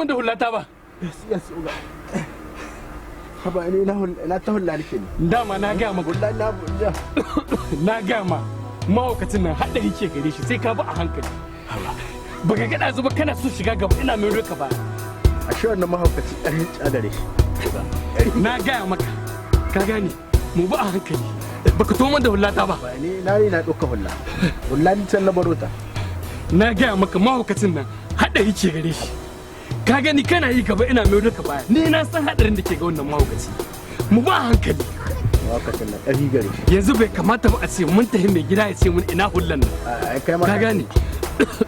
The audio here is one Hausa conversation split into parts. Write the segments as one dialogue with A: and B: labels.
A: min da hullata ba.
B: Yes uga. Haba ni na ta hulla nake ne.
A: Dama na ga maka.
B: Wallahi na buja.
A: Na ga ma mahaukacin nan haɗari ke gare shi sai ka bi a hankali. Baka gada zuba kana so shiga gaba ina mai roka ba.
B: A shi wannan mahaukaci ɗan gare shi.
A: Na gaya maka ka gane mu bi a hankali. Baka to da hullata ba.
B: Ni na ɗauka hulla. Hulla ni can na barota.
A: Na gaya maka mahaukacin nan haɗari ke gare shi. Ka gani kana yi gaba ina mai roka baya. Ni na san haɗarin da ke ga wannan mahaukaci. Mu bi a hankali.
B: Mahaukacin nan ɗari gare shi.
A: Yanzu bai kamata ba a ce mun tafi mai gida ya ce mun ina hullan nan. Ka gane.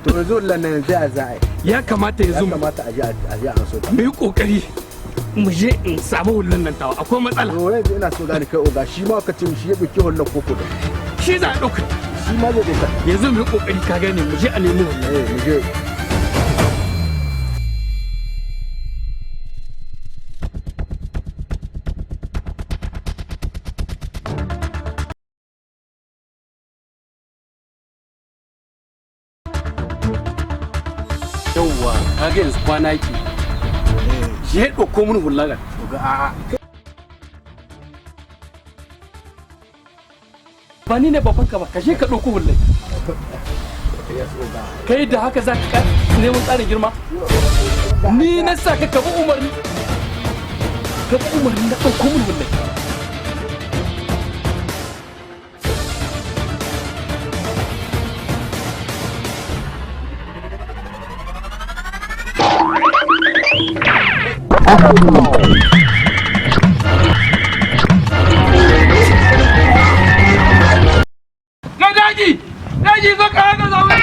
B: To yanzu hullan nan yanzu ya za a yi.
A: Ya kamata yanzu.
B: Ya kamata a je an so ta.
A: Mu yi kokari mu je in samu hullan nan tawa akwai matsala.
B: To yanzu ina so gane kai oga shi mahaukacin shi ya ɗauki hullan koko da.
A: Shi za a ɗauka.
B: Shi ma zai ɗauka.
A: Yanzu mu yi kokari ka gane mu je a nemi hullan.
B: Mu je.
A: Yawwa kaga yanzu kwana yake shi ya ɗauko mun hullaga ba ni ne babban ka ba ka je ka ɗauko hullai kai da haka za ka neman tsarin girma ni na sa ka bi umarni na ɗauko mun hullai Daji zo ka haka zaune.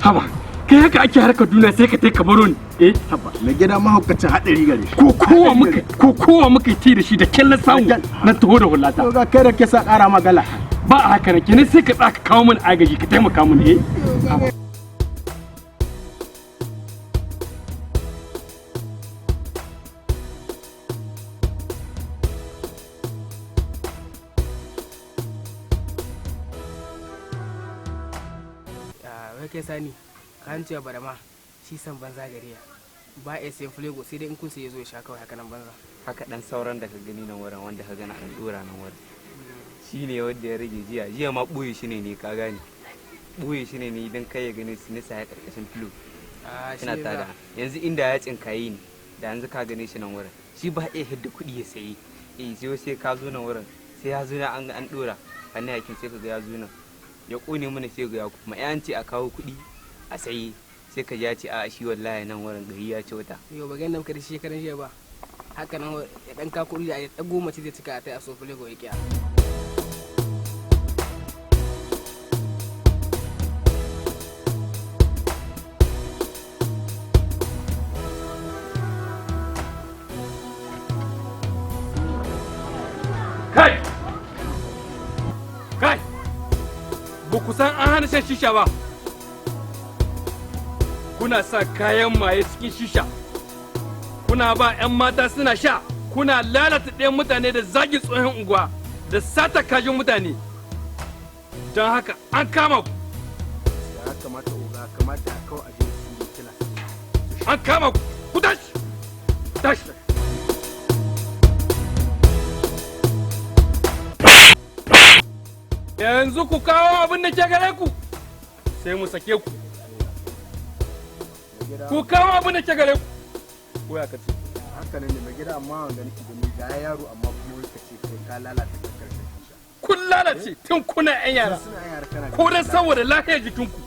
A: Haba, kai haka ake harkar duniya sai ka ka baro ni.
B: Haba, na gida mahaukacin haɗari gare shi.
A: Ko kowa muka ti da shi da kyallar samu na taho da hulata.
B: Ko ga kai da ke sa ƙara magala.
A: Ba a haka nake ne sai ka tsaka kawo min agaji ka taimaka min
C: Wai kai sani ka hanci ba da ma shi san banza gari ya ba a sai flego sai dai in kun sai ya zo ya sha kawai haka nan banza
D: haka dan sauran da ka gani nan wurin wanda ka gana an dora nan wurin shi ne wanda ya rage jiya ma ɓoye shi ne ka gane ɓoye shi ne idan kai ya gani su nisa ya karkashin filo ina tada yanzu inda ya tsinkaye ni da yanzu ka gane shi nan wurin shi ba iya hidda kuɗi ya sayi sai ka zo nan wurin sai ya zo na an dora hannun yakin sai ka ga ya zo nan ya kone mana sai ga ya kuma yan ce a kawo kuɗi a sayi sai ka ja ce a shi wallahi nan wurin gari ya ce wata
C: yau ba ganin ka da shekaran jiya ba haka nan ya dan ka kuɗi a ya goma ce zai cika a tai a so flego ya kiya
A: kai ba ku san an hana shan shisha ba kuna sa kayan maye cikin shisha kuna ba 'yan mata suna sha kuna lalata ɗayan mutane da zagin tsohon unguwa da sata kajin mutane don haka an kama ku
B: ya kamata uga kamata a kawo a je su kila
A: an kama ku ku tashi tashi yanzu ku kawo abin da ke gare ku sai mu sake ku ku kawo abin da ke gare ku ko ya kace
B: haka ne mai gida amma wanda nake gani ga yaro amma kuma ka ce kai ka lalata kankar shisha
A: kun lalace tun kuna yan yara ko dan saboda lafiyar jikinku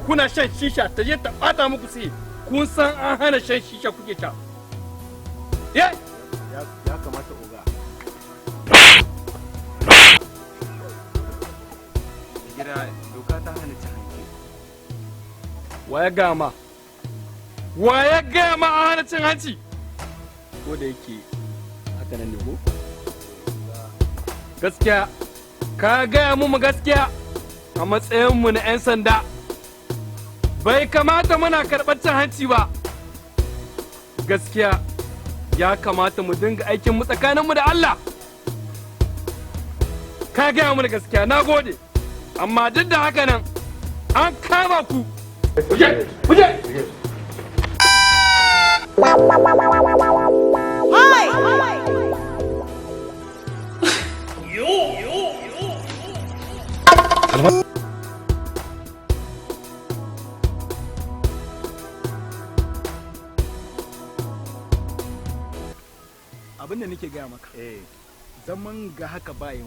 A: kuna shan shisha ta je ta bata muku sai kun san an hana shan shisha kuke sha.
B: Ya kamata oga.
D: gida doka ta hana cin hanci.
A: Waya gama a hana cin hanci ko da yake haka nan ne ko gaskiya ka gaya mu gaskiya a matsayinmu na 'yan sanda bai kamata muna karɓar cin hanci ba. Gaskiya ya kamata mu dinga aikin mu tsakaninmu da Allah. Ka gaya mu gaskiya, na gode, amma duk da haka nan an kama ku. Kuje!
B: Abin da nake gaya maka zaman ga haka ba yi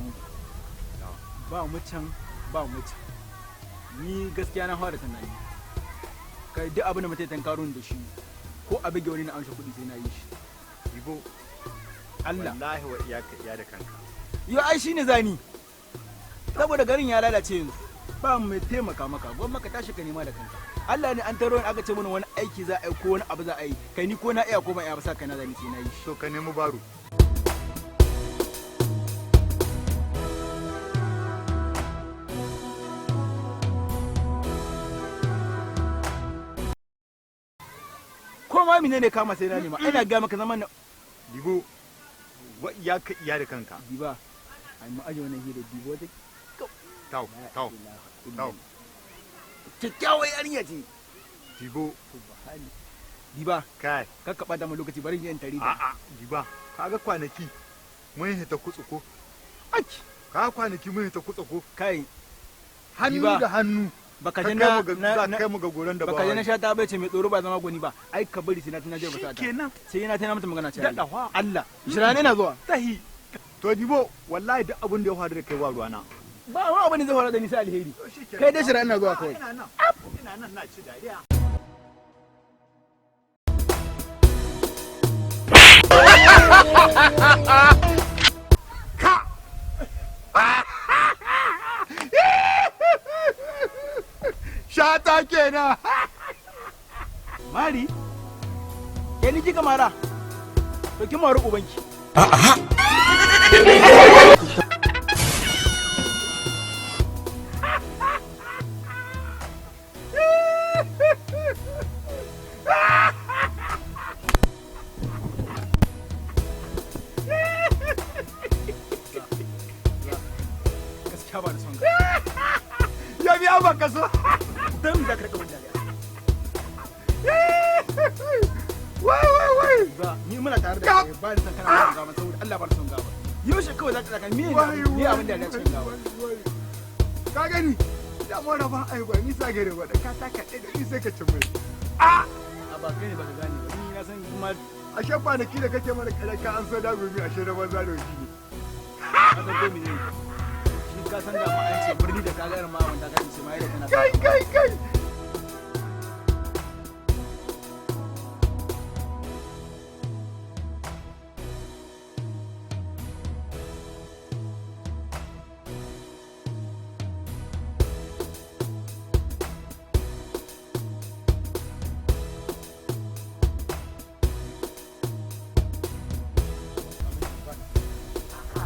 B: ba mu can ni gaskiya na fara tunani kai duk abin da mutai tankarun da shi ko a bige wani na amsha kuɗi sai na yi shi
E: Ibo
B: Allah
E: wallahi wa iya da kanka
B: yo ai shine zani saboda garin ya lalace yanzu ba mu mai taimaka maka gwamma ka tashi ka nema da kanka Allah ne an taro aka ce mana wani aiki za a yi ko wani abu za a yi kai ni ko na iya ko ban iya ba sa kai na zani sai na yi shi
E: to ka nemi baro
B: ko ma mine ne kama sai na nema ina ga maka zaman
E: Ibo wa iya ka iya da kanka
B: diba ai mu aje wannan hira dibo ta
E: tau
B: kyakkyawar yarinya ce
E: Ibo
B: diba
E: kai
B: kakka bada mu lokaci bari yin tari
E: a'a Diba kaga kwanaki mun hita kutsuko
B: aki
E: kaga kwanaki mun hita kutsuko
B: kai
E: hannu
B: Diba.
E: da hannu
B: baka
E: ka
B: je
E: kai mu ga goran da ba
B: baka je na sha ta bai ce mai tsoro ba zama gwani ba ai ka bari sai na tana je ba sa ta
E: kenan
B: sai na tana mata magana ce
E: Daɗa wa.
B: Allah shirane na zuwa
E: tahi to Dibo wallahi duk abin da ya faru da kai wa ruwana
B: ba wa abin da zai fara da ni sai alheri kai dai shirane na zuwa kawai
E: ina nan na ci dariya shata kenan
B: mari ke ni kika mara to ki mara ubanki gaskiya ba da son ka
E: ya biya baka so
B: dan da ka rika wanda
E: wai
B: ba ni muna tare da kai ba da san kana son gaba saboda Allah ba da son gaba yaushe kawai za ka tsaka me ne abin da ya ce gaba
E: ka gani da mu na ba ai ba ni sa gare ba da ka taka da ni sai ka ci mai
B: a ba kai ne ba ka gane ba ni na san kuma
E: a shan kwanaki da kake mana kare ka an so da gobe a shan banza da shi ne
B: ka san ko mene shi ka san da ma an ce birni da ka ga irin ma wanda ka ce mai da kana
E: kai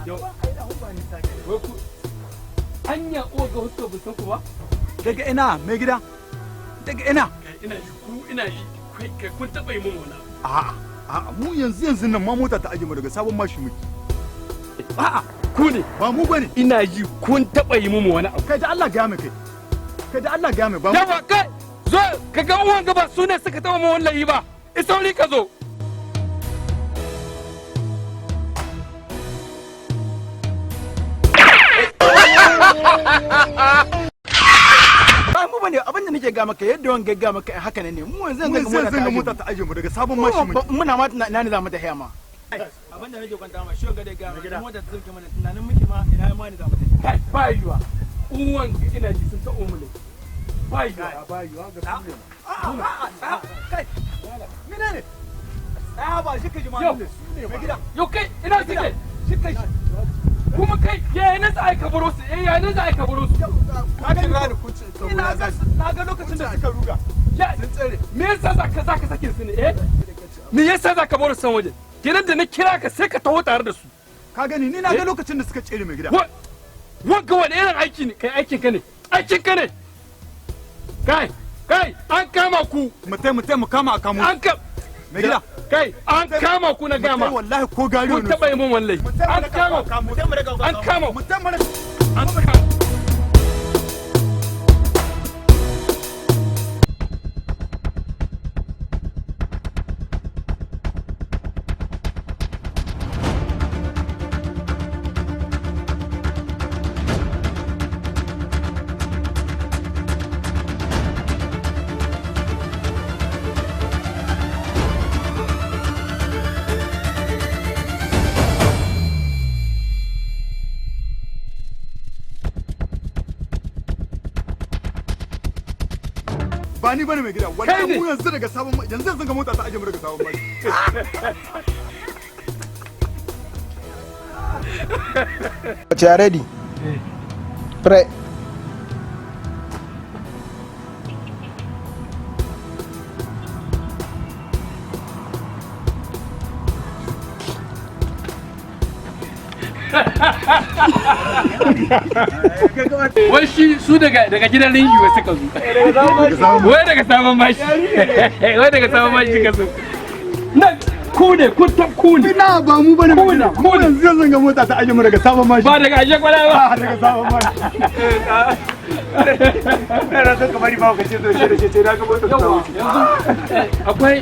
A: Yau, wai ku anya uwa ga huska bu san ku ba?
B: daga ina mai gida daga ina
A: Ina ji ku ina ji kai kun taɓa yi mun wani abu.
E: a'a mu yanzu nan ma mota ta aje mu daga sabon mashi muke
A: A'a ku ne
E: ba mu bane
A: ina ji kun taɓa yi mun wani abu.
E: kai da Allah ga mu kai da Allah ga mu ba mu
A: Yawa kai zo ka ga uwan gaba su ne suka taɓa mun wallahi ba. Isauri ka zo.
B: ba mu bane abin da nake ga maka yadda wanga ga maka haka ne mu yanzu
E: mun
B: zan
E: ga mota ta aje mu daga sabon mashi muke
B: muna ma ina ne za mu ta hiyama abin da nake kwanta ma shi wanga da ga maka mota ta zuke mana tunanin muke ma ina ma ne za mu ta
A: Kai ba yiwa. Uwan ina ji sun taɓa mun. Ba yiwa.
E: ba yiwa ga su ne
B: kai Mina ne? Tsaya ba shi ka ji malin mai gida.
A: Yau kai ina suke? Shi kai kuma kai ya na za ka baro su ya na za ka baro su.
B: Ka ga rani kun ce na ga lokacin da suka ruga. Sun tsare.
A: Me yasa za ka sake su ne me yasa za ka baro su san waje? Kenan da na kira ka sai ka taho tare da su.
E: Ka gani ni na ga lokacin da suka tsere mai gida.
A: Wagga wani irin aiki ne kai aikin ka ne aikin ka ne kai an kama ku
E: mu kama a kamo
A: an ka
E: mai gida
A: kai an kama ku na gama
E: wallahi ko gari
A: kun taba yi mun wallahi an kama an kama an kama
E: ba ni bane mai gida wallahi mu yanzu daga sabon yanzu ga mota ta aje mu daga sabon mai
B: Wace ready? Pre.
A: wai shi su daga gidan ringi wasu ka zo wai daga sabon bashi wai daga sabon bashi ka zo na ku ne kun tab ku ne
E: ina ba mu bane mu yanzu zan ga mota ta aje mu daga sabon mashi
A: ba daga aje kwala ba
E: daga sabon mashi ina son ka bari ba ka ce to ce na ga mota ta wuce
A: akwai